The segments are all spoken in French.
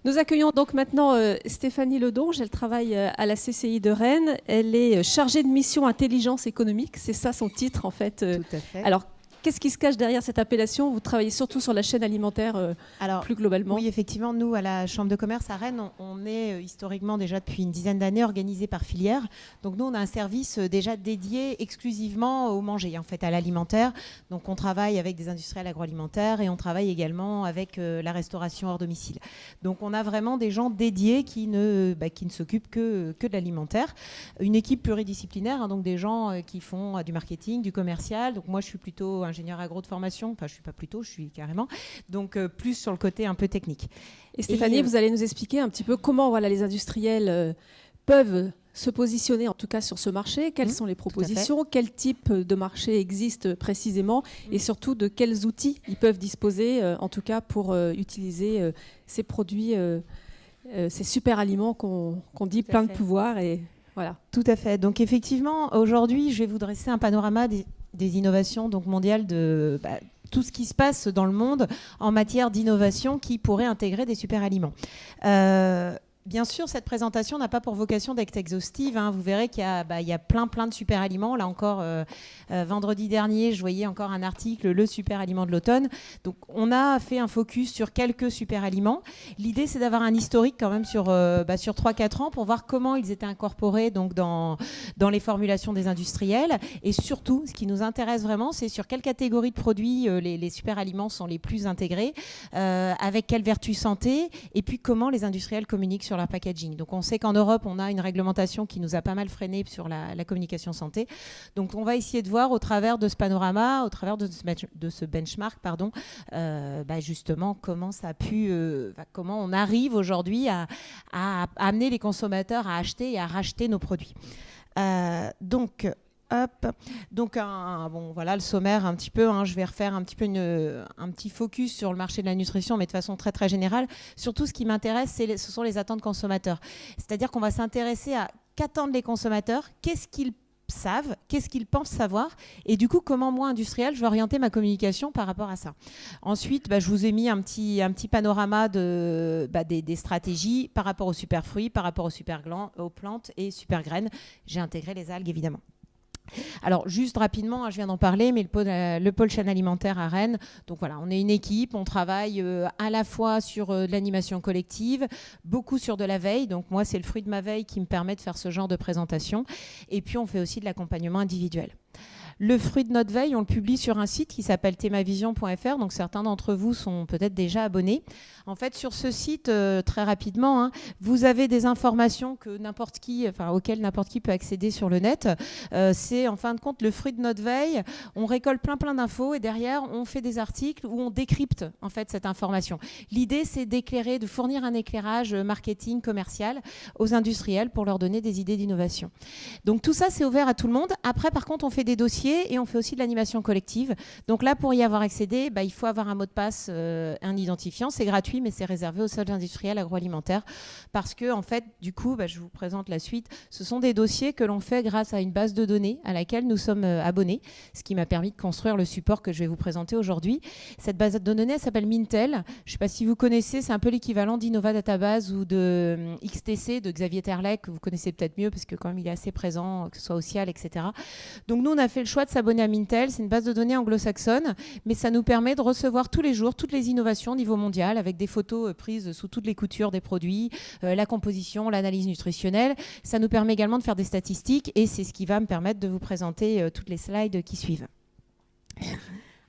Nous accueillons donc maintenant Stéphanie Ledonge. Elle travaille à la CCI de Rennes. Elle est chargée de mission intelligence économique. C'est ça son titre en fait. Tout à fait. Alors, qu'est-ce qui se cache derrière cette appellation? Vous travaillez surtout sur la chaîne alimentaire plus globalement. Oui, effectivement, nous, à la Chambre de commerce à Rennes, on est historiquement déjà depuis une dizaine d'années organisé par filière. Donc nous, on a un service déjà dédié exclusivement au manger, en fait, à l'alimentaire. Donc on travaille avec des industriels agroalimentaires et on travaille également avec la restauration hors domicile. Donc on a vraiment des gens dédiés qui ne s'occupent que de l'alimentaire. Une équipe pluridisciplinaire, hein, donc des gens qui font du marketing, du commercial. Donc moi, je suis plutôt ingénieur agro de formation. Enfin, je suis pas plutôt, je suis carrément. Donc plus sur le côté un peu technique. Et Stéphanie, vous allez nous expliquer un petit peu comment les industriels peuvent se positionner en tout cas sur ce marché, quelles sont les propositions, quel type de marché existe précisément et surtout de quels outils ils peuvent disposer en tout cas pour utiliser ces produits, ces super aliments qu'on dit plein de pouvoir. Et voilà. Tout à fait. Donc effectivement, aujourd'hui, je vais vous dresser un panorama des innovations donc mondiales de tout ce qui se passe dans le monde en matière d'innovation qui pourrait intégrer des super aliments. Bien sûr, cette présentation n'a pas pour vocation d'être exhaustive. Hein. Vous verrez qu'il y a plein de super aliments. Là encore, vendredi dernier, je voyais encore un article, le super aliment de l'automne. Donc, on a fait un focus sur quelques super aliments. L'idée, c'est d'avoir un historique quand même sur 3-4 ans pour voir comment ils étaient incorporés donc, dans les formulations des industriels. Et surtout, ce qui nous intéresse vraiment, c'est sur quelle catégorie de produits les super aliments sont les plus intégrés, avec quelle vertu santé, et puis comment les industriels communiquent sur leur packaging. Donc on sait qu'en Europe, on a une réglementation qui nous a pas mal freiné sur la communication santé. Donc on va essayer de voir au travers de ce panorama, au travers de ce benchmark, justement comment ça a pu, comment on arrive aujourd'hui à amener les consommateurs à acheter et à racheter nos produits. Donc voilà le sommaire un petit peu. Hein, je vais refaire un petit peu un petit focus sur le marché de la nutrition, mais de façon très très générale. Surtout, ce qui m'intéresse, ce sont les attentes consommateurs. C'est-à-dire qu'on va s'intéresser à qu'attendent les consommateurs, qu'est-ce qu'ils savent, qu'est-ce qu'ils pensent savoir, et du coup, comment moi, industriel, je vais orienter ma communication par rapport à ça. Ensuite, je vous ai mis un petit panorama des stratégies par rapport aux super fruits, par rapport aux plantes et super graines. J'ai intégré les algues, évidemment. Alors, juste rapidement, je viens d'en parler, mais le pôle chaîne alimentaire à Rennes, donc voilà, on est une équipe, on travaille à la fois sur de l'animation collective, beaucoup sur de la veille, donc moi, c'est le fruit de ma veille qui me permet de faire ce genre de présentation, et puis on fait aussi de l'accompagnement individuel. Le fruit de notre veille, on le publie sur un site qui s'appelle themavision.fr, donc certains d'entre vous sont peut-être déjà abonnés. En fait, sur ce site, très rapidement, hein, vous avez des informations auxquelles n'importe qui peut accéder sur le net. C'est en fin de compte le fruit de notre veille. On récolte plein d'infos et derrière, on fait des articles où on décrypte en fait cette information. L'idée, c'est d'éclairer, de fournir un éclairage marketing, commercial aux industriels pour leur donner des idées d'innovation. Donc tout ça, c'est ouvert à tout le monde. Après, par contre, on fait des dossiers et on fait aussi de l'animation collective. Donc là, pour y avoir accédé, il faut avoir un mot de passe, un identifiant. C'est gratuit, mais c'est réservé aux seuls industriels agroalimentaires parce que, en fait, du coup, je vous présente la suite. Ce sont des dossiers que l'on fait grâce à une base de données à laquelle nous sommes abonnés, ce qui m'a permis de construire le support que je vais vous présenter aujourd'hui. Cette base de données, elle s'appelle Mintel. Je ne sais pas si vous connaissez, c'est un peu l'équivalent d'Innova Database ou de XTC de Xavier Terlec, que vous connaissez peut-être mieux parce que quand même il est assez présent, que ce soit au CIAL, etc. Donc nous, on a fait le choix de s'abonner à Mintel. C'est une base de données anglo-saxonne, mais ça nous permet de recevoir tous les jours toutes les innovations au niveau mondial avec des photos prises sous toutes les coutures des produits, la composition, l'analyse nutritionnelle. Ça nous permet également de faire des statistiques et c'est ce qui va me permettre de vous présenter toutes les slides qui suivent.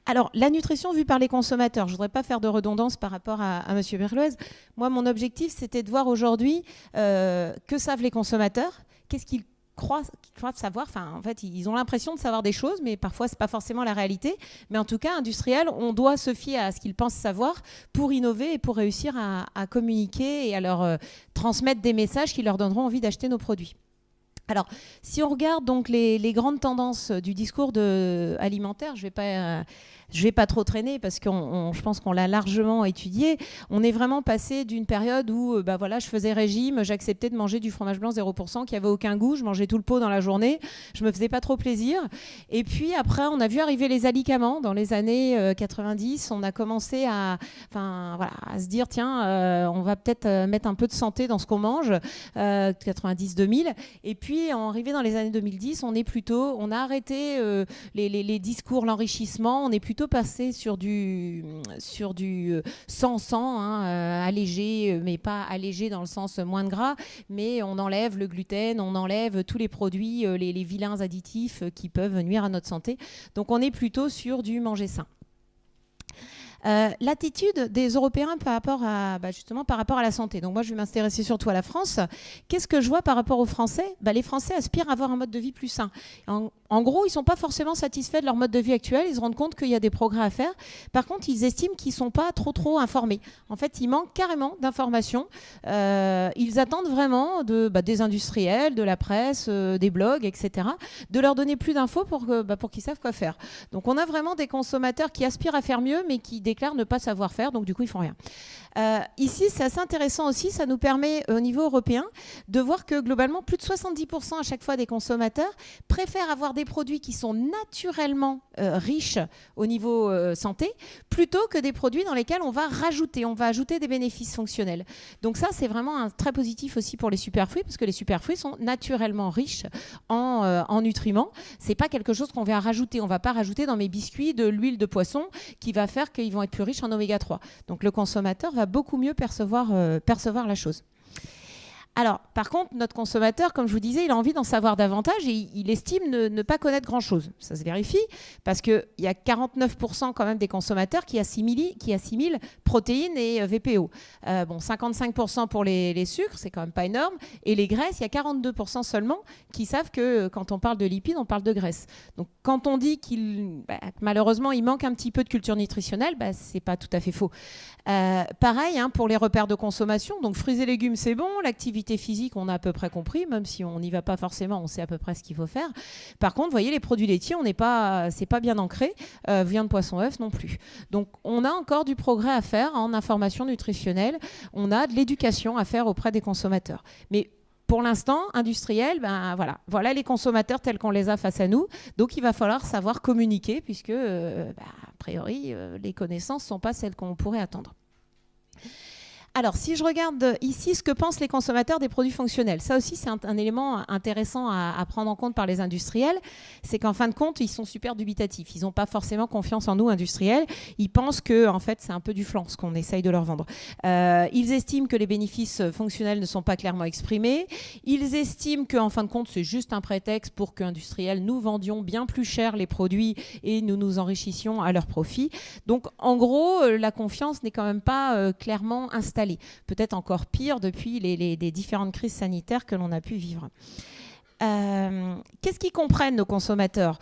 Alors, la nutrition vue par les consommateurs, je ne voudrais pas faire de redondance par rapport à M. Berloez. Moi, mon objectif, c'était de voir aujourd'hui que savent les consommateurs, qu'est-ce qu'ils croient savoir. Enfin, en fait, ils ont l'impression de savoir des choses, mais parfois, ce n'est pas forcément la réalité. Mais en tout cas, industriel, on doit se fier à ce qu'ils pensent savoir pour innover et pour réussir à communiquer et à leur transmettre des messages qui leur donneront envie d'acheter nos produits. Alors, si on regarde donc les grandes tendances du discours alimentaire, je vais pas trop traîner parce que je pense qu'on l'a largement étudié. On est vraiment passé d'une période où voilà, je faisais régime, j'acceptais de manger du fromage blanc 0% qui avait aucun goût, je mangeais tout le pot dans la journée, je me faisais pas trop plaisir. Et puis après, on a vu arriver les alicaments dans les années 90. On a commencé à se dire tiens, on va peut-être mettre un peu de santé dans ce qu'on mange, 90-2000. Et puis arrivé dans les années 2010, on a arrêté les discours, l'enrichissement, on est plutôt passé sur du sans, allégé, mais pas allégé dans le sens moins de gras, mais on enlève le gluten, on enlève tous les produits, les vilains additifs qui peuvent nuire à notre santé. Donc on est plutôt sur du manger sain. L'attitude des Européens par rapport à la santé. Donc moi, je vais m'intéresser surtout à la France. Qu'est-ce que je vois par rapport aux Français ? Les Français aspirent à avoir un mode de vie plus sain. En gros, ils ne sont pas forcément satisfaits de leur mode de vie actuel. Ils se rendent compte qu'il y a des progrès à faire. Par contre, ils estiment qu'ils ne sont pas trop informés. En fait, il manque carrément d'informations. Ils attendent vraiment des industriels, de la presse, des blogs, etc., de leur donner plus d'infos pour qu'ils savent quoi faire. Donc on a vraiment des consommateurs qui aspirent à faire mieux, mais qui déclarent ne pas savoir faire, donc du coup ils font rien. Ici, c'est assez intéressant aussi, ça nous permet au niveau européen de voir que globalement, plus de 70% à chaque fois des consommateurs préfèrent avoir des produits qui sont naturellement riches au niveau santé, plutôt que des produits dans lesquels on va ajouter des bénéfices fonctionnels. Donc ça, c'est vraiment un très positif aussi pour les superfruits, parce que les superfruits sont naturellement riches en nutriments. C'est pas quelque chose qu'on vient rajouter. On va pas rajouter dans mes biscuits de l'huile de poisson qui va faire qu'ils vont être plus riches en oméga 3. Donc le consommateur va beaucoup mieux percevoir la chose. Alors, par contre, notre consommateur, comme je vous disais, il a envie d'en savoir davantage et il estime ne pas connaître grand-chose. Ça se vérifie parce qu'il y a 49% quand même des consommateurs qui assimilent protéines et VPO. 55% pour les sucres, c'est quand même pas énorme. Et les graisses, il y a 42% seulement qui savent que quand on parle de lipides, on parle de graisse. Donc, quand on dit malheureusement, il manque un petit peu de culture nutritionnelle, c'est pas tout à fait faux. Pareil pour les repères de consommation. Donc, fruits et légumes, c'est bon. L'activité physique, on a à peu près compris, même si on n'y va pas forcément, on sait à peu près ce qu'il faut faire. Par contre, vous voyez, les produits laitiers, c'est pas bien ancré. Viande, poisson, œuf non plus. Donc, on a encore du progrès à faire en information nutritionnelle. On a de l'éducation à faire auprès des consommateurs. Mais pour l'instant, industriel, voilà les consommateurs tels qu'on les a face à nous. Donc, il va falloir savoir communiquer puisque, a priori, les connaissances ne sont pas celles qu'on pourrait attendre. Alors, si je regarde ici ce que pensent les consommateurs des produits fonctionnels, ça aussi, c'est un élément intéressant à prendre en compte par les industriels. C'est qu'en fin de compte, ils sont super dubitatifs. Ils n'ont pas forcément confiance en nous, industriels. Ils pensent que, en fait, c'est un peu du flan, ce qu'on essaye de leur vendre. Ils estiment que les bénéfices fonctionnels ne sont pas clairement exprimés. Ils estiment qu'en fin de compte, c'est juste un prétexte pour qu'industriels nous vendions bien plus cher les produits et nous enrichissions à leur profit. Donc, en gros, la confiance n'est quand même pas clairement installée. Peut-être encore pire depuis les différentes crises sanitaires que l'on a pu vivre. Qu'est-ce qu'ils comprennent, nos consommateurs ?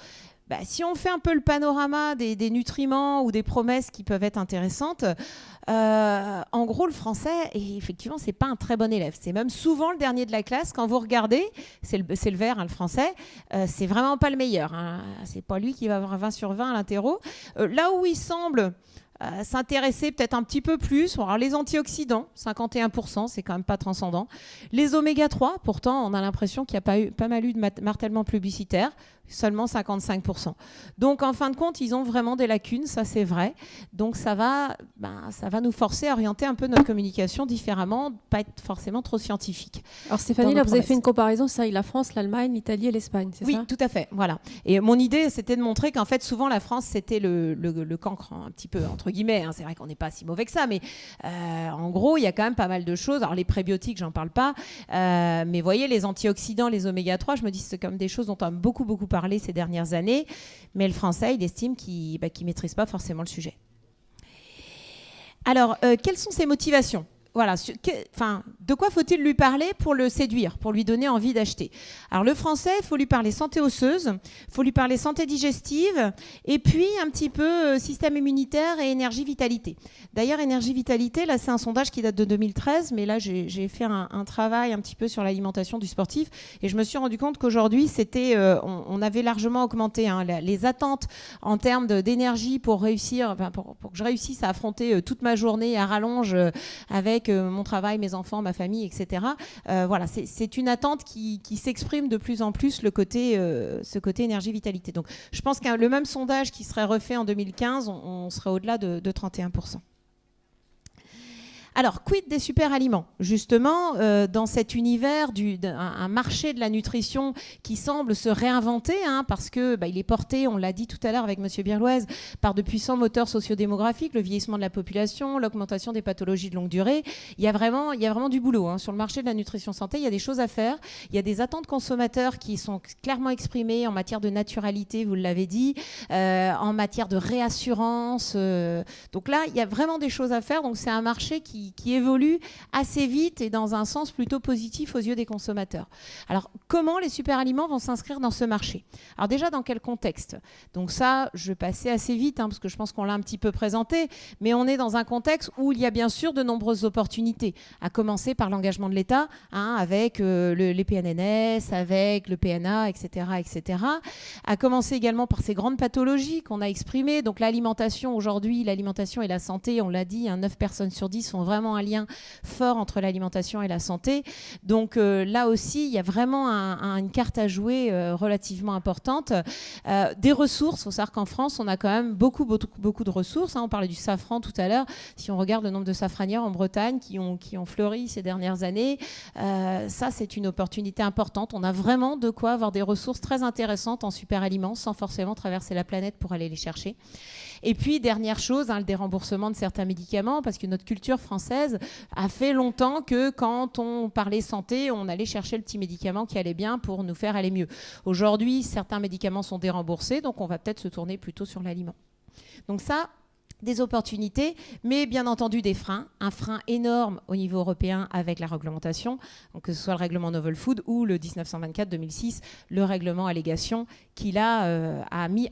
Si on fait un peu le panorama des nutriments ou des promesses qui peuvent être intéressantes, en gros, le français, effectivement, c'est pas un très bon élève. C'est même souvent le dernier de la classe. Quand vous regardez, c'est le vert, le français, c'est vraiment pas le meilleur. C'est pas lui qui va avoir 20 sur 20 à l'interro. Là où il semble s'intéresser peut-être un petit peu plus. Alors, les antioxydants, 51%, c'est quand même pas transcendant. Les oméga 3, pourtant, on a l'impression qu'il y a pas mal eu de martèlement publicitaire, seulement 55%. Donc, en fin de compte, ils ont vraiment des lacunes, ça c'est vrai. Donc, ça va nous forcer à orienter un peu notre communication différemment, pas être forcément trop scientifique. Alors, Stéphanie, là, vous avez fait une comparaison, ça, la France, l'Allemagne, l'Italie et l'Espagne, c'est ça ? Oui, tout à fait, voilà. Et mon idée, c'était de montrer qu'en fait, souvent, la France, c'était le cancre, un petit peu, entre guillemets. C'est vrai qu'on n'est pas si mauvais que ça, mais en gros, il y a quand même pas mal de choses. Alors, les prébiotiques, j'en parle pas. Mais vous voyez, les antioxydants, les oméga 3, je me dis que c'est comme des choses dont on a beaucoup parlé ces dernières années. Mais le français, il estime qu'il maîtrise pas forcément le sujet. Alors, quelles sont ses motivations ? Voilà, de quoi faut-il lui parler pour le séduire, pour lui donner envie d'acheter? Alors le français, il faut lui parler santé osseuse, il faut lui parler santé digestive, et puis un petit peu système immunitaire et énergie vitalité. D'ailleurs, énergie vitalité, là c'est un sondage qui date de 2013, mais là j'ai fait un travail un petit peu sur l'alimentation du sportif, et je me suis rendu compte qu'aujourd'hui, on avait largement augmenté les attentes en termes d'énergie pour réussir, pour que je réussisse à affronter toute ma journée à rallonge avec mon travail, mes enfants, ma famille, etc. Voilà, c'est une attente qui s'exprime de plus en plus, ce côté énergie-vitalité. Donc, je pense que le même sondage qui serait refait en 2015, on serait au-delà de 31%. Alors, quid des super-aliments? Justement, dans cet univers un marché de la nutrition qui semble se réinventer, parce que il est porté, on l'a dit tout à l'heure avec Monsieur Birlouez, par de puissants moteurs sociodémographiques, le vieillissement de la population, l'augmentation des pathologies de longue durée. Il y a vraiment du boulot. Sur le marché de la nutrition santé, il y a des choses à faire. Il y a des attentes consommateurs qui sont clairement exprimées en matière de naturalité, vous l'avez dit, en matière de réassurance. Donc là, il y a vraiment des choses à faire. Donc c'est un marché qui évolue assez vite et dans un sens plutôt positif aux yeux des consommateurs. Alors, comment les super-aliments vont s'inscrire dans ce marché? Alors déjà, dans quel contexte? Donc ça, je vais passer assez vite, parce que je pense qu'on l'a un petit peu présenté, mais on est dans un contexte où il y a bien sûr de nombreuses opportunités, à commencer par l'engagement de l'État, avec les PNNS, avec le PNA, etc., etc., à commencer également par ces grandes pathologies qu'on a exprimées. Donc l'alimentation, aujourd'hui, l'alimentation et la santé, on l'a dit, 9 personnes sur 10 sont vraiment un lien fort entre l'alimentation et la santé. Donc là aussi, il y a vraiment une carte à jouer relativement importante. Des ressources, il faut savoir qu'en France, on a quand même beaucoup de ressources. On parlait du safran tout à l'heure. Si on regarde le nombre de safranières en Bretagne qui ont fleuri ces dernières années, ça, c'est une opportunité importante. On a vraiment de quoi avoir des ressources très intéressantes en super-aliments sans forcément traverser la planète pour aller les chercher. Et puis, dernière chose, le déremboursement de certains médicaments, parce que notre culture française a fait longtemps que quand on parlait santé, on allait chercher le petit médicament qui allait bien pour nous faire aller mieux. Aujourd'hui, certains médicaments sont déremboursés, donc on va peut-être se tourner plutôt sur l'aliment. Donc ça, des opportunités, mais bien entendu des freins. Un frein énorme au niveau européen avec la réglementation, donc que ce soit le règlement Novel Food ou le 1924-2006, le règlement allégation, qui là a mis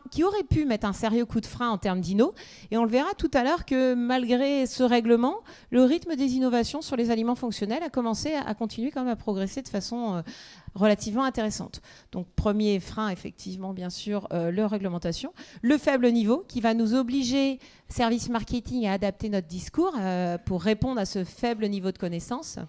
qui aurait pu mettre un sérieux coup de frein en termes d'inno. Et on le verra tout à l'heure que malgré ce règlement, le rythme des innovations sur les aliments fonctionnels a continué quand même à progresser de façon relativement intéressante. Donc premier frein, effectivement, bien sûr, leur réglementation. Le faible niveau qui va nous obliger, service marketing, à adapter notre discours pour répondre à ce faible niveau de connaissance.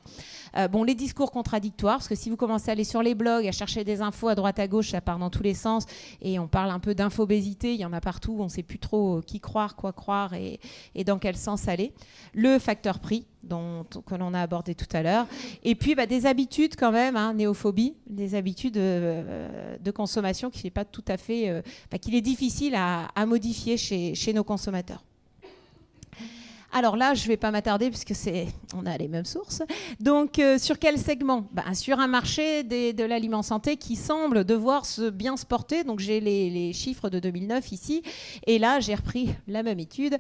Les discours contradictoires, parce que si vous commencez à aller sur les blogs, à chercher des infos à droite à gauche, ça part dans tous les sens, et on parle un peu d'infobésité, il y en a partout, on ne sait plus trop qui croire, quoi croire et dans quel sens aller. Le facteur prix, que l'on a abordé tout à l'heure. Et puis des habitudes quand même, néophobie, des habitudes de consommation qui n'est pas tout à fait, qu'il est difficile à modifier chez nos consommateurs. Alors là, je ne vais pas m'attarder puisque on a les mêmes sources. Donc, sur quel segment? Sur un marché de l'aliment santé qui semble devoir bien se porter. Donc, j'ai les chiffres de 2009 ici. Et là, j'ai repris la même étude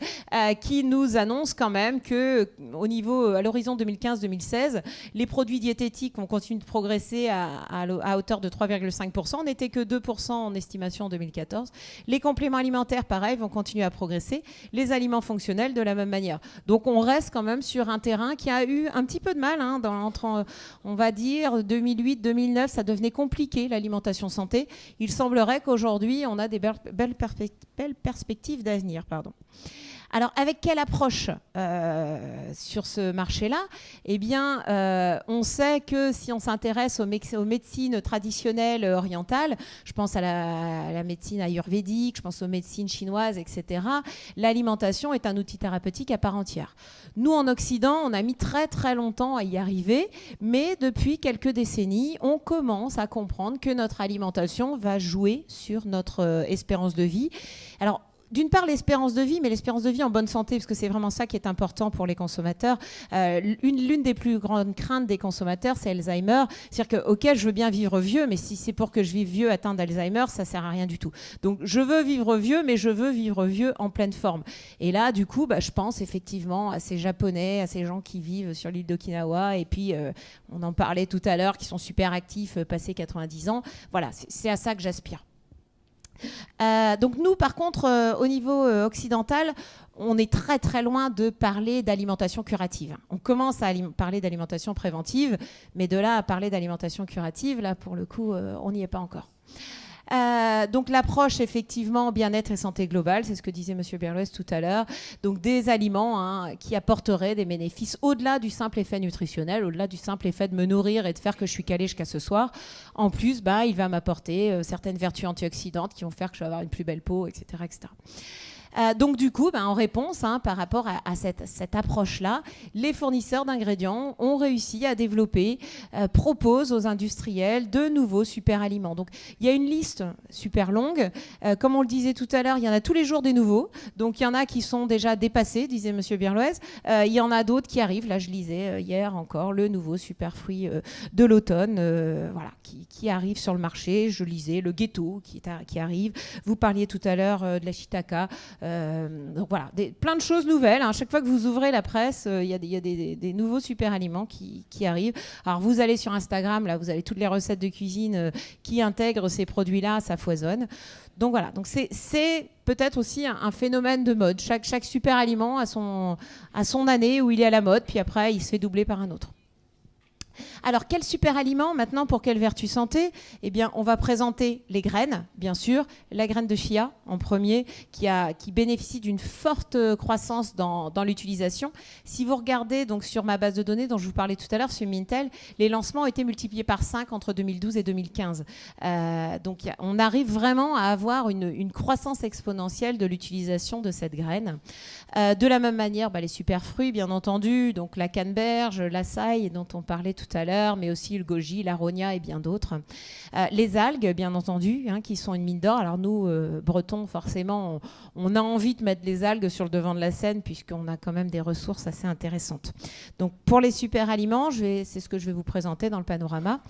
qui nous annonce quand même à l'horizon 2015-2016, les produits diététiques vont continuer de progresser à hauteur de 3,5%. On n'était que 2% en estimation en 2014. Les compléments alimentaires, pareil, vont continuer à progresser. Les aliments fonctionnels, de la même manière. Donc on reste quand même sur un terrain qui a eu un petit peu de mal entre, on va dire, 2008-2009, ça devenait compliqué l'alimentation santé. Il semblerait qu'aujourd'hui on a des belles perspectives d'avenir. Alors, avec quelle approche sur ce marché-là? Eh bien, on sait que si on s'intéresse aux médecines traditionnelles orientales, je pense à la médecine ayurvédique, je pense aux médecines chinoises, etc., l'alimentation est un outil thérapeutique à part entière. Nous, en Occident, on a mis très, très longtemps à y arriver, mais depuis quelques décennies, on commence à comprendre que notre alimentation va jouer sur notre espérance de vie. Alors, d'une part l'espérance de vie, mais l'espérance de vie en bonne santé, parce que c'est vraiment ça qui est important pour les consommateurs. L'une des plus grandes craintes des consommateurs, c'est Alzheimer. C'est-à-dire que, ok, je veux bien vivre vieux, mais si c'est pour que je vive vieux atteint d'Alzheimer, ça sert à rien du tout. Donc je veux vivre vieux, mais je veux vivre vieux en pleine forme. Et là, du coup, je pense effectivement à ces Japonais, à ces gens qui vivent sur l'île d'Okinawa, et puis on en parlait tout à l'heure, qui sont super actifs, passés 90 ans. Voilà, c'est à ça que j'aspire. Donc nous, par contre, au niveau occidental, on est très très loin de parler d'alimentation curative. On commence à parler d'alimentation préventive, mais de là à parler d'alimentation curative, là pour le coup, on n'y est pas encore. Donc l'approche effectivement bien-être et santé globale, c'est ce que disait Monsieur Berloès tout à l'heure. Donc des aliments qui apporteraient des bénéfices au-delà du simple effet nutritionnel, au-delà du simple effet de me nourrir et de faire que je suis calée jusqu'à ce soir. En plus, il va m'apporter certaines vertus antioxydantes qui vont faire que je vais avoir une plus belle peau, etc., etc. Donc du coup, en réponse par rapport à cette approche-là, les fournisseurs d'ingrédients ont réussi à développer, proposent aux industriels de nouveaux super aliments. Donc il y a une liste super longue. Comme on le disait tout à l'heure, il y en a tous les jours des nouveaux. Donc il y en a qui sont déjà dépassés, disait Monsieur Birloez. Il y en a d'autres qui arrivent. Là, je lisais hier encore le nouveau super fruit de l'automne, voilà, qui arrive sur le marché. Je lisais le ghetto qui arrive. Vous parliez tout à l'heure de la shiitake. Donc voilà, plein de choses nouvelles. Chaque fois que vous ouvrez la presse, il y a des nouveaux super aliments qui arrivent. Alors vous allez sur Instagram, là vous avez toutes les recettes de cuisine qui intègrent ces produits-là, ça foisonne. Donc voilà, donc c'est peut-être aussi un phénomène de mode. Chaque super aliment a son année où il est à la mode, puis après il se fait doubler par un autre. Alors, quel super aliment maintenant pour quelle vertu santé ? Eh bien, on va présenter les graines, bien sûr. La graine de chia en premier, qui bénéficie d'une forte croissance dans l'utilisation. Si vous regardez donc sur ma base de données dont je vous parlais tout à l'heure sur Mintel, les lancements ont été multipliés par 5 entre 2012 et 2015. Donc, on arrive vraiment à avoir une croissance exponentielle de l'utilisation de cette graine. De la même manière, les super fruits, bien entendu, donc la canneberge, l'açaï dont on parlait tout à l'heure, mais aussi le goji, l'aronia et bien d'autres. Les algues, bien entendu, qui sont une mine d'or. Alors nous, Bretons, forcément, on a envie de mettre les algues sur le devant de la scène puisqu'on a quand même des ressources assez intéressantes. Donc pour les super aliments, c'est ce que je vais vous présenter dans le panorama.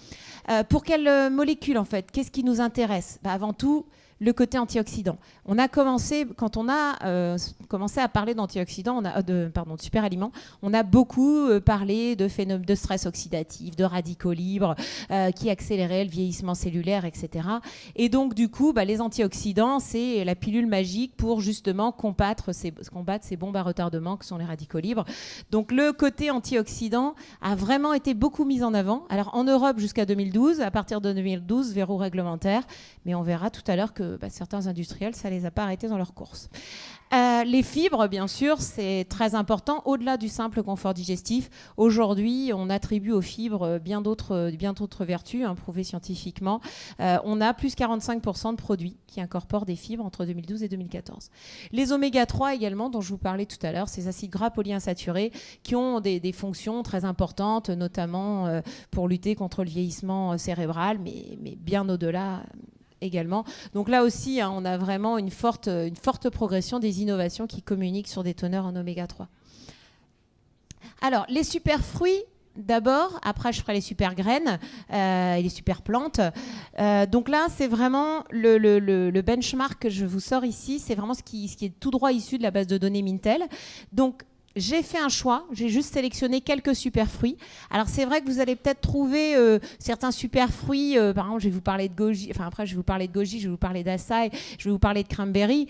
Pour quelle molécule en fait ? Qu'est-ce qui nous intéresse ? Avant tout, le côté antioxydant. On a commencé, quand on a commencé à parler d'antioxydants, de super aliments, on a beaucoup parlé de phénomènes de stress oxydatif, de radicaux libres qui accéléraient le vieillissement cellulaire, etc. Et donc, du coup, les antioxydants, c'est la pilule magique pour justement combattre ces bombes à retardement que sont les radicaux libres. Donc, le côté antioxydant a vraiment été beaucoup mis en avant. Alors, en Europe, jusqu'à 2012, à partir de 2012, verrou réglementaire, mais on verra tout à l'heure que certains industriels, ça ne les a pas arrêtés dans leur course. Les fibres, bien sûr, c'est très important. Au-delà du simple confort digestif, aujourd'hui, on attribue aux fibres bien d'autres vertus, prouvées scientifiquement. On a plus 45% de produits qui incorporent des fibres entre 2012 et 2014. Les oméga 3 également, dont je vous parlais tout à l'heure, ces acides gras polyinsaturés qui ont des fonctions très importantes, notamment pour lutter contre le vieillissement cérébral, mais bien au-delà également. Donc là aussi, on a vraiment une forte progression des innovations qui communiquent sur des teneurs en oméga 3. Alors, les super fruits, d'abord, après je ferai les super graines et les super plantes. Donc là, c'est vraiment le benchmark que je vous sors ici, c'est vraiment ce qui est tout droit issu de la base de données Mintel. Donc, j'ai fait un choix, j'ai juste sélectionné quelques super fruits. Alors c'est vrai que vous allez peut-être trouver certains super fruits, par exemple je vais vous parler de goji, après je vais vous parler de goji, je vais vous parler d'açaï, je vais vous parler de cranberry.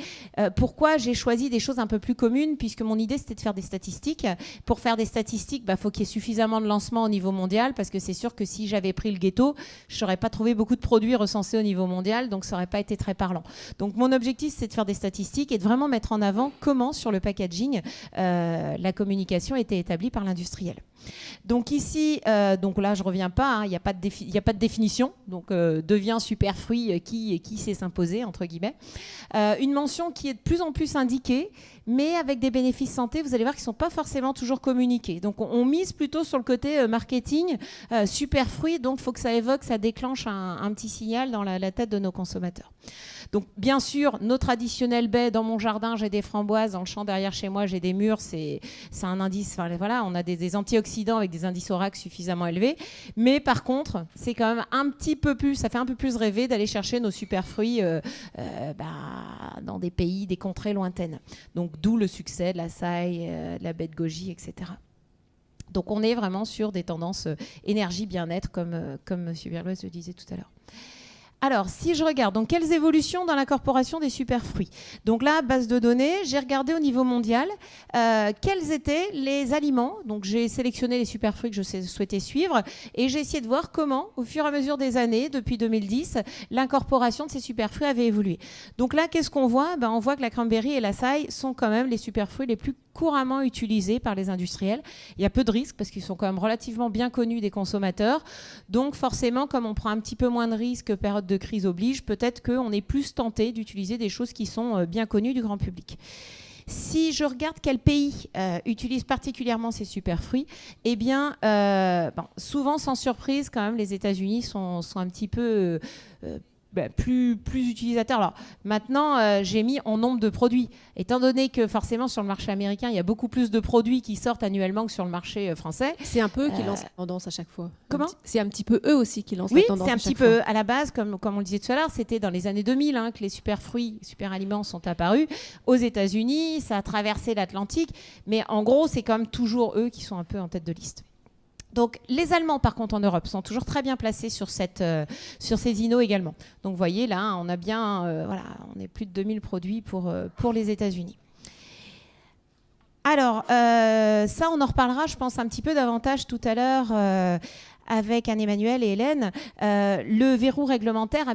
Pourquoi j'ai choisi des choses un peu plus communes, puisque mon idée c'était de faire des statistiques. Pour faire des statistiques, faut qu'il y ait suffisamment de lancements au niveau mondial, parce que c'est sûr que si j'avais pris le ghetto, je n'aurais pas trouvé beaucoup de produits recensés au niveau mondial, donc ça n'aurait pas été très parlant. Donc mon objectif c'est de faire des statistiques et de vraiment mettre en avant comment sur le packaging la communication était établie par l'industriel. Donc ici, donc là je reviens pas, il n'y a pas de définition, donc devient superfruit qui sait s'imposer entre guillemets. Une mention qui est de plus en plus indiquée, mais avec des bénéfices santé, vous allez voir qu'ils ne sont pas forcément toujours communiqués. Donc on mise plutôt sur le côté marketing, superfruit, donc il faut que ça évoque, ça déclenche un petit signal dans la tête de nos consommateurs. Donc bien sûr, nos traditionnelles baies, dans mon jardin j'ai des framboises, dans le champ derrière chez moi j'ai des mûres, c'est un indice, enfin, voilà, on a des antioxydants avec des indices ORAC suffisamment élevés, mais par contre c'est quand même un petit peu plus, ça fait un peu plus rêver d'aller chercher nos superfruits dans des pays, des contrées lointaines. Donc d'où le succès de la saille, de la baie de goji, etc. Donc on est vraiment sur des tendances énergie, bien-être, comme M. Berlois le disait tout à l'heure. Alors, si je regarde, donc quelles évolutions dans l'incorporation des superfruits? Donc là, base de données, j'ai regardé au niveau mondial quels étaient les aliments. Donc j'ai sélectionné les superfruits que je souhaitais suivre et j'ai essayé de voir comment, au fur et à mesure des années, depuis 2010, l'incorporation de ces superfruits avait évolué. Donc là, qu'est-ce qu'on voit? On voit que la cranberry et la saille sont quand même les superfruits les plus couramment utilisés par les industriels. Il y a peu de risques parce qu'ils sont quand même relativement bien connus des consommateurs. Donc forcément, comme on prend un petit peu moins de risques, période de crise oblige, peut-être qu'on est plus tenté d'utiliser des choses qui sont bien connues du grand public. Si je regarde quel pays utilise particulièrement ces superfruits, eh bien, souvent sans surprise, quand même, les États-Unis sont un petit peu plus utilisateurs. Alors maintenant, j'ai mis en nombre de produits. Étant donné que forcément sur le marché américain, il y a beaucoup plus de produits qui sortent annuellement que sur le marché français. C'est un peu eux qui lancent la tendance à chaque fois. Comment ? C'est un petit peu eux aussi qui lancent la tendance à chaque fois. Oui, c'est un petit peu. À la base, comme on le disait tout à l'heure, c'était dans les années 2000 que les superfruits, superaliments sont apparus. Aux États-Unis, ça a traversé l'Atlantique. Mais en gros, c'est quand même toujours eux qui sont un peu en tête de liste. Donc les Allemands, par contre, en Europe, sont toujours très bien placés sur ces INO également. Donc vous voyez, là, on a bien, on est plus de 2000 produits pour les États-Unis. Alors, ça, on en reparlera, je pense, un petit peu davantage tout à l'heure avec Anne-Emmanuelle et Hélène. Le verrou réglementaire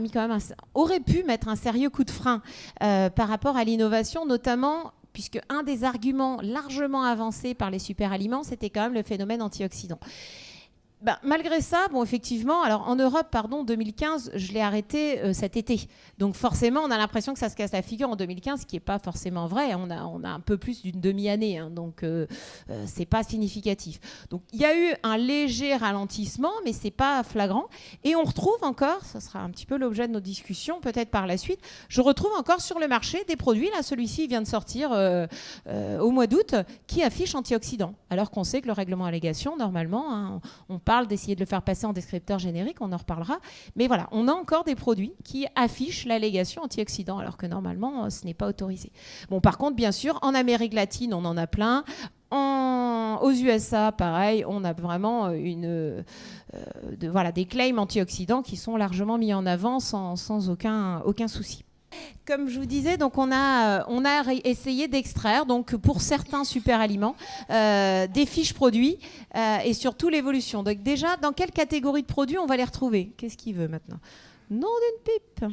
aurait pu mettre un sérieux coup de frein par rapport à l'innovation, notamment puisque un des arguments largement avancés par les superaliments, c'était quand même le phénomène antioxydant. Malgré ça, effectivement, alors en Europe, 2015, je l'ai arrêté cet été. Donc forcément, on a l'impression que ça se casse la figure en 2015, ce qui n'est pas forcément vrai. On a un peu plus d'une demi-année, donc c'est pas significatif. Donc il y a eu un léger ralentissement, mais c'est pas flagrant. Et on retrouve encore, ça sera un petit peu l'objet de nos discussions, peut-être par la suite, je retrouve encore sur le marché des produits, là celui-ci vient de sortir au mois d'août, qui affiche antioxydants. Alors qu'on sait que le règlement allégation, normalement, on parle d'essayer de le faire passer en descripteur générique, on en reparlera. Mais voilà, on a encore des produits qui affichent l'allégation antioxydant, alors que normalement, ce n'est pas autorisé. Bon, par contre, bien sûr, en Amérique latine, on en a plein. Aux USA, pareil, on a vraiment des claims antioxydants qui sont largement mis en avant sans aucun souci. Comme je vous disais, donc on a essayé d'extraire, donc pour certains superaliments, des fiches produits et surtout l'évolution. Donc déjà, dans quelle catégorie de produits on va les retrouver? Qu'est-ce qu'il veut maintenant? Nom d'une pipe.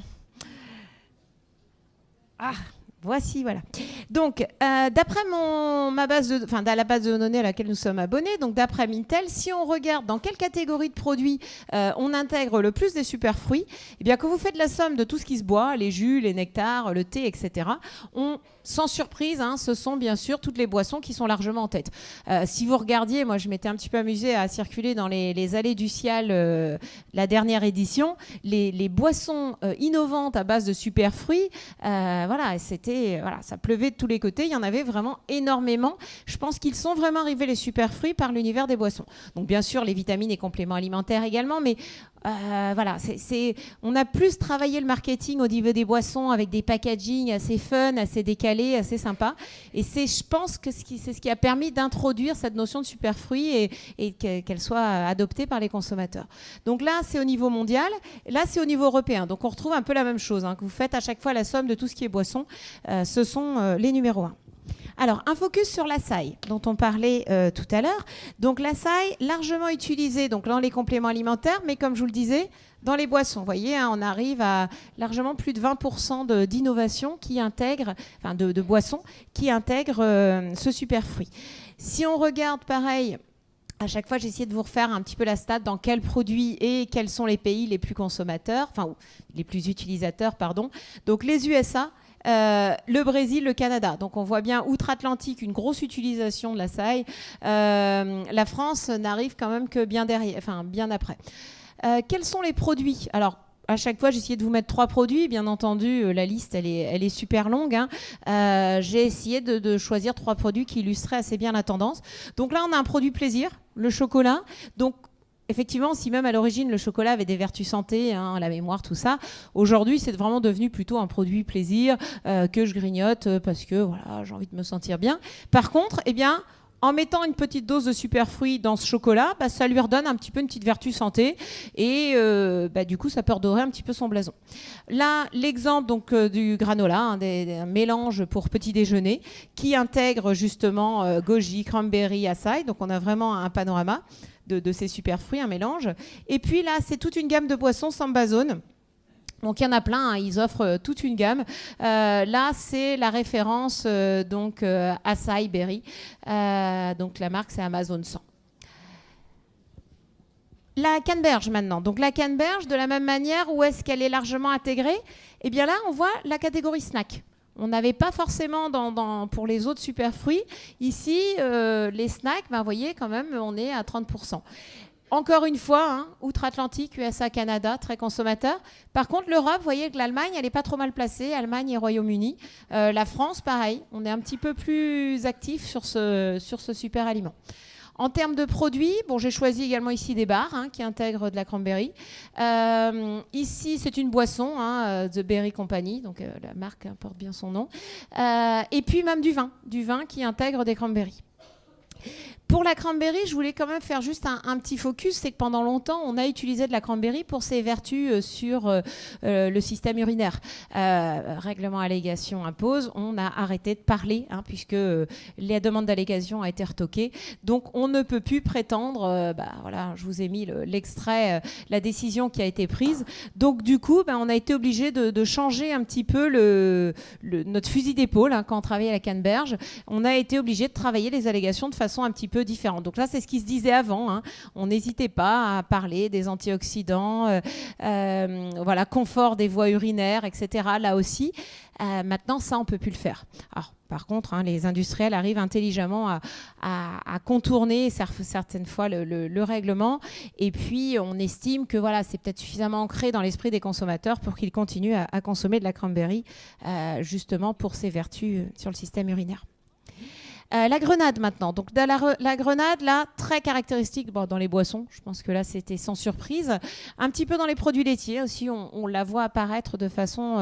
Voici, voilà. Donc, d'après la base de données à laquelle nous sommes abonnés, donc d'après Mintel, si on regarde dans quelle catégorie de produits on intègre le plus des superfruits, eh bien, quand vous faites la somme de tout ce qui se boit, les jus, les nectars, le thé, etc., sans surprise, ce sont bien sûr toutes les boissons qui sont largement en tête. Si vous regardiez, moi je m'étais un petit peu amusée à circuler dans les allées du Cial la dernière édition, les boissons innovantes à base de superfruits, ça pleuvait de tous les côtés, il y en avait vraiment énormément. Je pense qu'ils sont vraiment arrivés les superfruits par l'univers des boissons. Donc bien sûr les vitamines et compléments alimentaires également, mais on a plus travaillé le marketing au niveau des boissons avec des packaging assez fun, assez décalés, assez sympas. Et je pense que c'est ce qui a permis d'introduire cette notion de superfruits et qu'elle soit adoptée par les consommateurs. Donc là, c'est au niveau mondial. Là, c'est au niveau européen. Donc on retrouve un peu la même chose, que vous faites à chaque fois la somme de tout ce qui est boisson. Ce sont les numéros 1. Alors, un focus sur la saille, dont on parlait tout à l'heure. Donc, la saille, largement utilisée dans les compléments alimentaires, mais comme je vous le disais, dans les boissons. Vous voyez, on arrive à largement plus de 20% d'innovation qui intègre, de boissons qui intègrent ce superfruit. Si on regarde, pareil, À chaque fois, j'ai essayé de vous refaire un petit peu la stat dans quels produits et quels sont les pays les plus consommateurs, enfin les plus utilisateurs, pardon. Donc les USA, le Brésil, le Canada. Donc on voit bien outre-Atlantique une grosse utilisation de l'açaï. La France n'arrive quand même que bien derrière, enfin bien après. Quels sont les produits? Alors à chaque fois, j'ai essayé de vous mettre 3 produits. Bien entendu, la liste, elle est super longue. Hein. J'ai essayé de choisir 3 produits qui illustraient assez bien la tendance. Donc là, on a un produit plaisir, le chocolat. Donc, effectivement, si même à l'origine, le chocolat avait des vertus santé, hein, la mémoire, tout ça, aujourd'hui, c'est vraiment devenu plutôt un produit plaisir que je grignote parce que voilà, j'ai envie de me sentir bien. Par contre, eh bien, en mettant une petite dose de superfruits dans ce chocolat, ça lui redonne un petit peu une petite vertu santé et du coup, ça peut redorer un petit peu son blason. Là, l'exemple donc du granola, hein, un mélange pour petit déjeuner qui intègre justement goji, cranberry, açaï. Donc, on a vraiment un panorama de ces superfruits, un mélange. Et puis là, c'est toute une gamme de boissons Sambazone. Donc il y en a plein, hein, ils offrent toute une gamme. Là, c'est la référence Açaï Berry. Donc la marque, c'est Amazon 100. La canneberge maintenant. Donc la canneberge, de la même manière, où est-ce qu'elle est largement intégrée? Eh bien là, on voit la catégorie snack. On n'avait pas forcément pour les autres superfruits. Ici, les snacks, vous voyez quand même, on est à 30%. Encore une fois, hein, outre-Atlantique, USA, Canada, très consommateur. Par contre, l'Europe, vous voyez que l'Allemagne, elle n'est pas trop mal placée. Allemagne et Royaume-Uni. La France, pareil. On est un petit peu plus actif sur ce super aliment. En termes de produits, j'ai choisi également ici des bars hein, qui intègrent de la cranberry. Ici, c'est une boisson, hein, The Berry Company, donc la marque porte bien son nom. Et puis même du vin qui intègre des cranberries. Pour la cranberry, je voulais quand même faire juste un petit focus, c'est que pendant longtemps, on a utilisé de la cranberry pour ses vertus sur le système urinaire. Règlement allégation impose, on a arrêté de parler, hein, puisque la demande d'allégation a été retoquée. Donc, on ne peut plus prétendre, voilà, je vous ai mis l'extrait, la décision qui a été prise. Donc, du coup, on a été obligé de changer un petit peu notre fusil d'épaule, hein, quand on travaillait à la canneberge. On a été obligé de travailler les allégations de façon un petit peu différente. Donc là, c'est ce qui se disait avant. Hein. On n'hésitait pas à parler des antioxydants, voilà, confort des voies urinaires, etc. Là aussi, maintenant, ça, on ne peut plus le faire. Alors, par contre, hein, les industriels arrivent intelligemment à contourner certaines fois le règlement. Et puis, on estime que voilà, c'est peut-être suffisamment ancré dans l'esprit des consommateurs pour qu'ils continuent à consommer de la cranberry, justement pour ses vertus sur le système urinaire. La grenade maintenant. Donc la grenade, là, très caractéristique dans les boissons. Je pense que là, c'était sans surprise. Un petit peu dans les produits laitiers aussi, on la voit apparaître de façon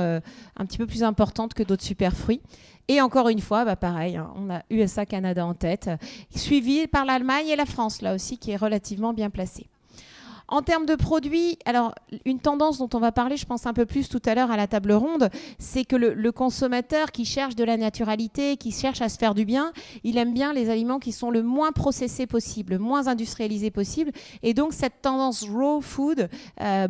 un petit peu plus importante que d'autres superfruits. Et encore une fois, pareil, hein, on a USA, Canada en tête, suivi par l'Allemagne et la France, là aussi, qui est relativement bien placée. En termes de produits, alors une tendance dont on va parler, je pense un peu plus tout à l'heure à la table ronde, c'est que le consommateur qui cherche de la naturalité, qui cherche à se faire du bien, il aime bien les aliments qui sont le moins processés possible, le moins industrialisés possible. Et donc cette tendance raw food,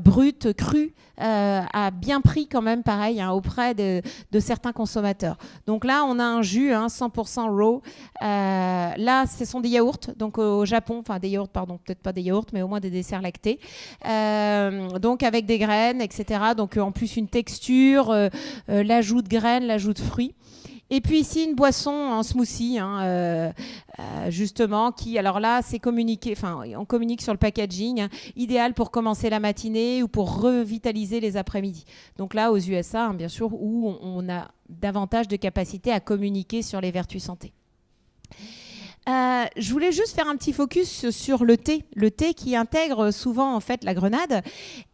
brut, cru, a bien pris quand même pareil hein, auprès de certains consommateurs. Donc là, on a un jus hein, 100% raw. Là, ce sont des yaourts. Donc au Japon, enfin des yaourts, pardon, peut-être pas des yaourts, mais au moins des desserts lactés. Donc avec des graines, etc. Donc en plus une texture, l'ajout de graines, l'ajout de fruits. Et puis ici, une boisson en smoothie, hein, justement, qui, alors là, c'est communiqué, enfin, on communique sur le packaging, hein, idéal pour commencer la matinée ou pour revitaliser les après-midi. Donc là, aux USA, hein, bien sûr, où on a davantage de capacité à communiquer sur les vertus santé. Je voulais juste faire un petit focus sur le thé qui intègre souvent en fait la grenade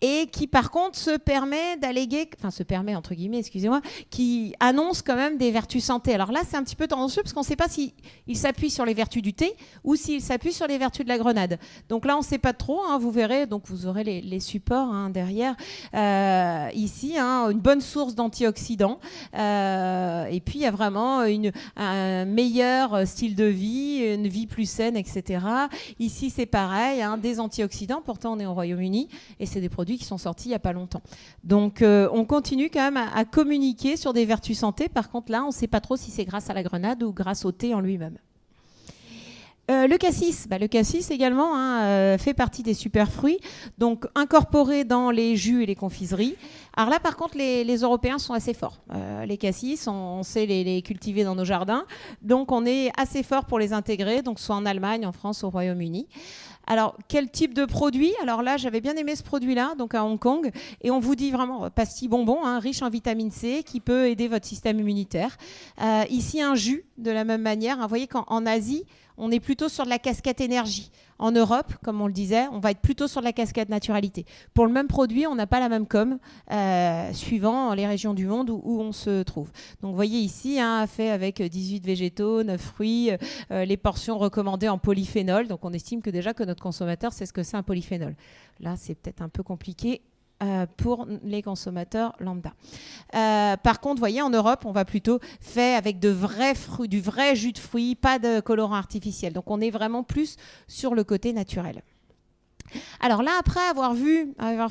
et qui par contre se permet d'alléguer, enfin se permet entre guillemets, excusez-moi, qui annonce quand même des vertus santé. Alors là c'est un petit peu tendancieux parce qu'on ne sait pas s'il s'appuie sur les vertus du thé ou s'il s'appuie sur les vertus de la grenade. Donc là on ne sait pas trop, hein, vous verrez, donc vous aurez les supports hein, derrière. Ici, hein, une bonne source d'antioxydants et puis il y a vraiment un meilleur style de vie, une vie plus saine, etc. Ici, c'est pareil, hein, des antioxydants. Pourtant, on est au Royaume-Uni et c'est des produits qui sont sortis il n'y a pas longtemps. Donc, on continue quand même à communiquer sur des vertus santé. Par contre, là, on ne sait pas trop si c'est grâce à la grenade ou grâce au thé en lui-même. Le cassis également fait partie des superfruits, donc incorporé dans les jus et les confiseries. Alors là, par contre, les Européens sont assez forts. Les cassis, on sait les cultiver dans nos jardins, donc on est assez fort pour les intégrer, donc soit en Allemagne, en France, au Royaume-Uni. Alors, quel type de produit? Alors là, j'avais bien aimé ce produit-là, donc à Hong Kong. Et on vous dit vraiment pastille bonbon, riche en vitamine C, qui peut aider votre système immunitaire. Ici, un jus, de la même manière. Vous voyez qu'en Asie, on est plutôt sur de la casquette énergie. En Europe, comme on le disait, on va être plutôt sur de la casquette naturalité. Pour le même produit, on n'a pas la même com, suivant les régions du monde où on se trouve. Donc vous voyez ici, fait avec 18 végétaux, 9 fruits, les portions recommandées en polyphénol. Donc on estime que déjà que notre consommateur sait ce que c'est un polyphénol. Là, c'est peut-être un peu compliqué pour les consommateurs lambda. Par contre, vous voyez, en Europe, on va plutôt faire avec de vrais fruits, du vrai jus de fruits, pas de colorant artificiel. Donc, on est vraiment plus sur le côté naturel. Alors là, après avoir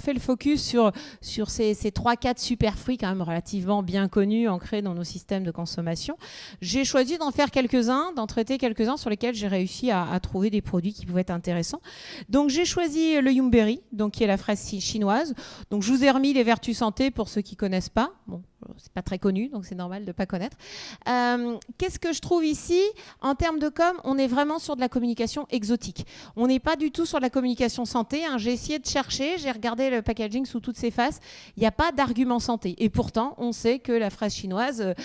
fait le focus sur ces 3-4 super fruits quand même relativement bien connus, ancrés dans nos systèmes de consommation, j'ai choisi d'en traiter quelques-uns sur lesquels j'ai réussi à trouver des produits qui pouvaient être intéressants. Donc j'ai choisi le Youmberry, qui est la fraise chinoise. Donc je vous ai remis les vertus santé pour ceux qui ne connaissent pas. Bon, c'est pas très connu, donc c'est normal de ne pas connaître. Qu'est-ce que je trouve ici? En termes de com, on est vraiment sur de la communication exotique. On n'est pas du tout sur de la communication santé. J'ai essayé de chercher, j'ai regardé le packaging sous toutes ses faces. Il n'y a pas d'argument santé. Et pourtant, on sait que la fraise chinoise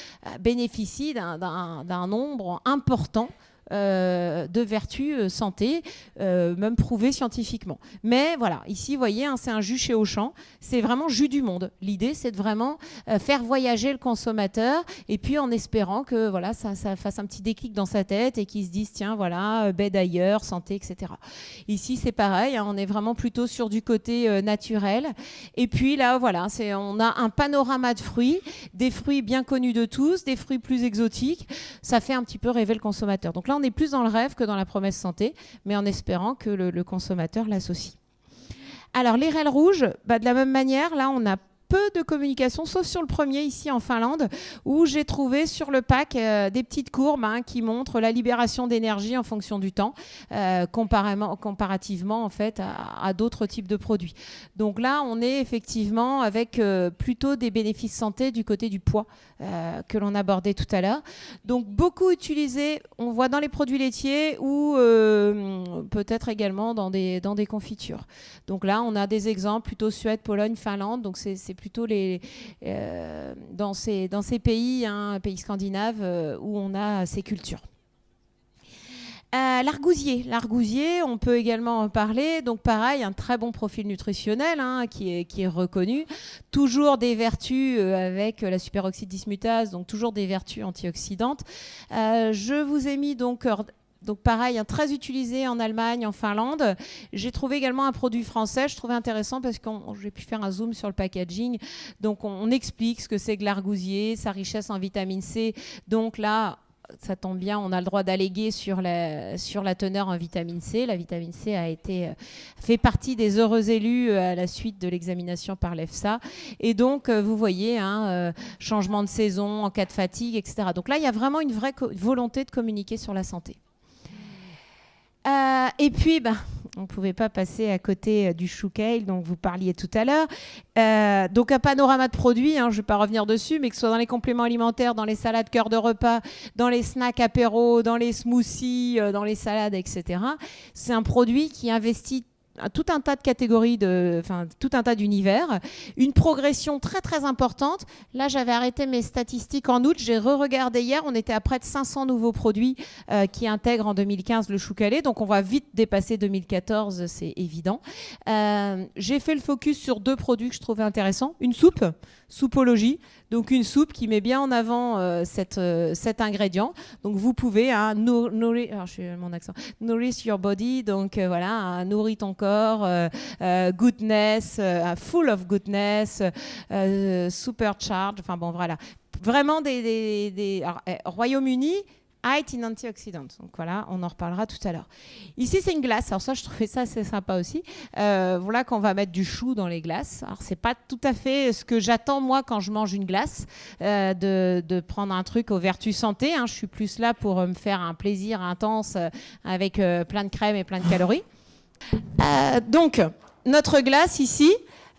bénéficie d'un nombre important de vertus santé, même prouvées scientifiquement. Mais voilà, ici, vous voyez, c'est un jus chez Auchan. C'est vraiment jus du monde. L'idée, c'est de vraiment faire voyager le consommateur et puis en espérant que voilà, ça fasse un petit déclic dans sa tête et qu'il se dise, tiens, voilà, baie d'ailleurs, santé, etc. Ici, c'est pareil. On est vraiment plutôt sur du côté naturel. Et puis là, voilà, on a un panorama de fruits, des fruits bien connus de tous, des fruits plus exotiques. Ça fait un petit peu rêver le consommateur. Donc là, on est plus dans le rêve que dans la promesse santé, mais en espérant que le consommateur l'associe. Alors, les raies rouges, de la même manière, là, on a peu de communication, sauf sur le premier ici en Finlande, où j'ai trouvé sur le pack des petites courbes qui montrent la libération d'énergie en fonction du temps, comparativement en fait à d'autres types de produits. Donc là, on est effectivement avec plutôt des bénéfices santé du côté du poids que l'on abordait tout à l'heure. Donc beaucoup utilisé, on voit dans les produits laitiers ou peut-être également dans des confitures. Donc là, on a des exemples plutôt Suède, Pologne, Finlande. Donc c'est plutôt dans ces pays, pays scandinaves, où on a ces cultures. L'argousier, on peut également en parler. Donc pareil, un très bon profil nutritionnel qui est reconnu. Toujours des vertus avec la superoxyde dismutase, donc toujours des vertus antioxydantes. Je vous ai mis donc pareil, très utilisé en Allemagne, en Finlande. J'ai trouvé également un produit français, je trouvais intéressant parce que j'ai pu faire un zoom sur le packaging. Donc on explique ce que c'est que l'argousier, sa richesse en vitamine C. Donc là, ça tombe bien, on a le droit d'alléguer sur la teneur en vitamine C. La vitamine C fait partie des heureux élus à la suite de l'examination par l'EFSA. Et donc, vous voyez, changement de saison en cas de fatigue, etc. Donc là, il y a vraiment une vraie volonté de communiquer sur la santé. Et puis, on ne pouvait pas passer à côté du chou kale dont vous parliez tout à l'heure. Donc un panorama de produits, je ne vais pas revenir dessus, mais que ce soit dans les compléments alimentaires, dans les salades cœur de repas, dans les snacks apéro, dans les smoothies, dans les salades, etc. C'est un produit qui investit tout un tas de catégories, tout un tas d'univers, une progression très très importante. Là, j'avais arrêté mes statistiques en août, j'ai re-regardé hier, on était à près de 500 nouveaux produits qui intègrent en 2015 le chou calé, donc on va vite dépasser 2014, c'est évident. J'ai fait le focus sur 2 produits que je trouvais intéressants. Une soupologie, donc une soupe qui met bien en avant cet ingrédient. Donc vous pouvez nourish your body, donc voilà, nourris ton corps, goodness, full of goodness, supercharged, enfin bon voilà. Vraiment Royaume-Uni, Height in antioxydants. Donc voilà, on en reparlera tout à l'heure. Ici, c'est une glace. Alors ça, je trouvais ça assez sympa aussi. Voilà qu'on va mettre du chou dans les glaces. Alors c'est pas tout à fait ce que j'attends moi quand je mange une glace, de prendre un truc aux vertus santé. Hein. Je suis plus là pour me faire un plaisir intense avec plein de crème et plein de calories. Donc notre glace ici.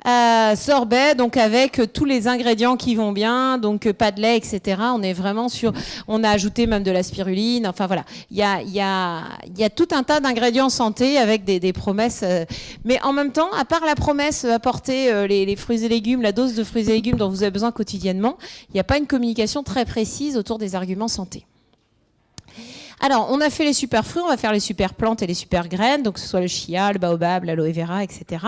Sorbet, donc avec tous les ingrédients qui vont bien, donc pas de lait, etc. On est vraiment sur, on a ajouté même de la spiruline. Enfin voilà, il y a tout un tas d'ingrédients santé avec des promesses. Mais en même temps, à part la promesse apporter les fruits et légumes, la dose de fruits et légumes dont vous avez besoin quotidiennement, il n'y a pas une communication très précise autour des arguments santé. Alors, on a fait les super fruits, on va faire les super plantes et les super graines, donc que ce soit le chia, le baobab, l'aloe vera, etc.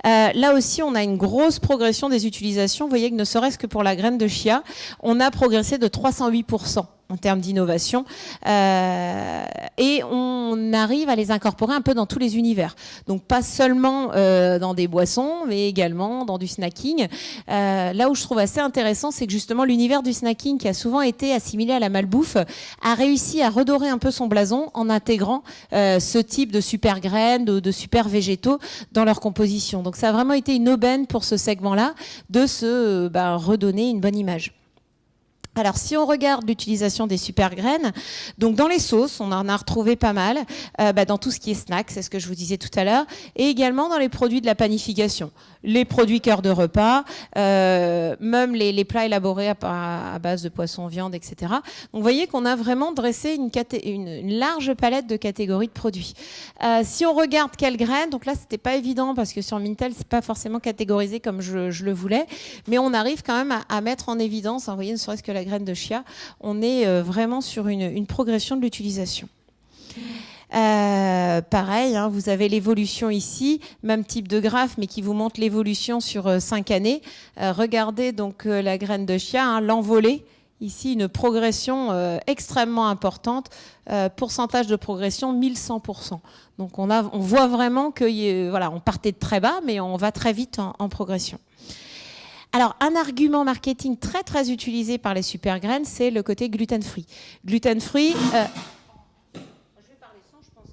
Là aussi, on a une grosse progression des utilisations. Vous voyez que ne serait-ce que pour la graine de chia, on a progressé de 308% en termes d'innovation, et on arrive à les incorporer un peu dans tous les univers. Donc pas seulement dans des boissons, mais également dans du snacking. Là où je trouve assez intéressant, c'est que justement l'univers du snacking, qui a souvent été assimilé à la malbouffe, a réussi à redorer un peu son blason en intégrant ce type de super graines, de super végétaux dans leur composition. Donc ça a vraiment été une aubaine pour ce segment-là de se redonner une bonne image. Alors, si on regarde l'utilisation des super graines, donc dans les sauces, on en a retrouvé pas mal, dans tout ce qui est snack, c'est ce que je vous disais tout à l'heure, et également dans les produits de la panification, les produits cœur de repas, même les plats élaborés à base de poisson, viande, etc. Donc, vous voyez qu'on a vraiment dressé une large palette de catégories de produits. Si on regarde quelles graines, donc là, c'était pas évident parce que sur Mintel, c'est pas forcément catégorisé comme je le voulais, mais on arrive quand même à mettre en évidence, vous voyez, ne serait-ce que la graine de chia, on est vraiment sur une progression de l'utilisation. Pareil, hein, vous avez l'évolution ici, même type de graphe, mais qui vous montre l'évolution sur 5 années. Regardez donc la graine de chia, hein, l'envolée. Ici, une progression extrêmement importante, pourcentage de progression 1100%. Donc on voit vraiment que voilà, on partait de très bas, mais on va très vite en progression. Alors, un argument marketing très très utilisé par les super graines, c'est le côté gluten-free. Gluten-free. Je vais parler sans, je pense.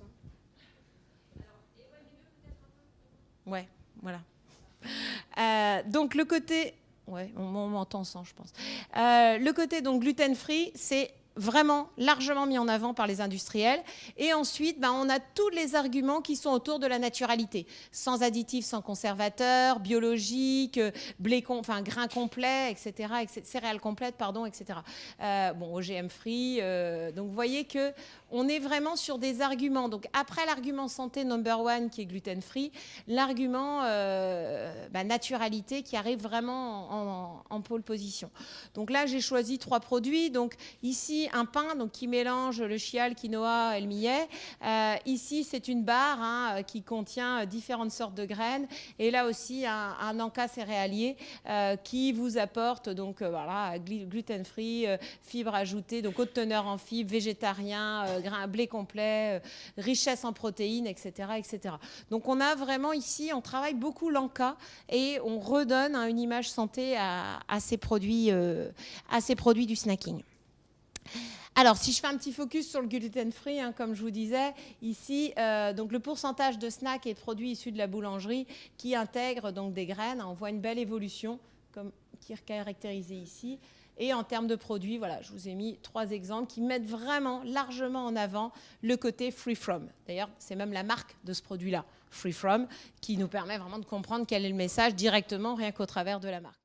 Ouais, voilà. Donc le côté. Ouais, on m'entend sans, je pense. Le côté donc gluten-free, c'est vraiment largement mis en avant par les industriels. Et ensuite, on a tous les arguments qui sont autour de la naturalité. Sans additifs, sans conservateurs, biologiques, grains complets, etc., céréales complètes, pardon, etc. OGM free. Donc, vous voyez que on est vraiment sur des arguments. Donc, après l'argument santé number one qui est gluten free, l'argument naturalité qui arrive vraiment en pole position. Donc là, j'ai choisi 3 produits. Donc ici, un pain qui mélange le chia, le quinoa et le millet. Ici, c'est une barre qui contient différentes sortes de graines. Et là aussi, un encas céréalier qui vous apporte gluten-free, fibres ajoutées, donc haute teneur en fibres, végétarien, blé complet, richesse en protéines, etc., etc. Donc on a vraiment ici, on travaille beaucoup l'encas et on redonne une image santé à ces produits du snacking. Alors, si je fais un petit focus sur le gluten-free, comme je vous disais, ici, donc le pourcentage de snacks et de produits issus de la boulangerie qui intègrent donc des graines, on voit une belle évolution qui est caractérisée ici. Et en termes de produits, voilà, je vous ai mis 3 exemples qui mettent vraiment largement en avant le côté free from. D'ailleurs, c'est même la marque de ce produit-là, free from, qui nous permet vraiment de comprendre quel est le message directement, rien qu'au travers de la marque.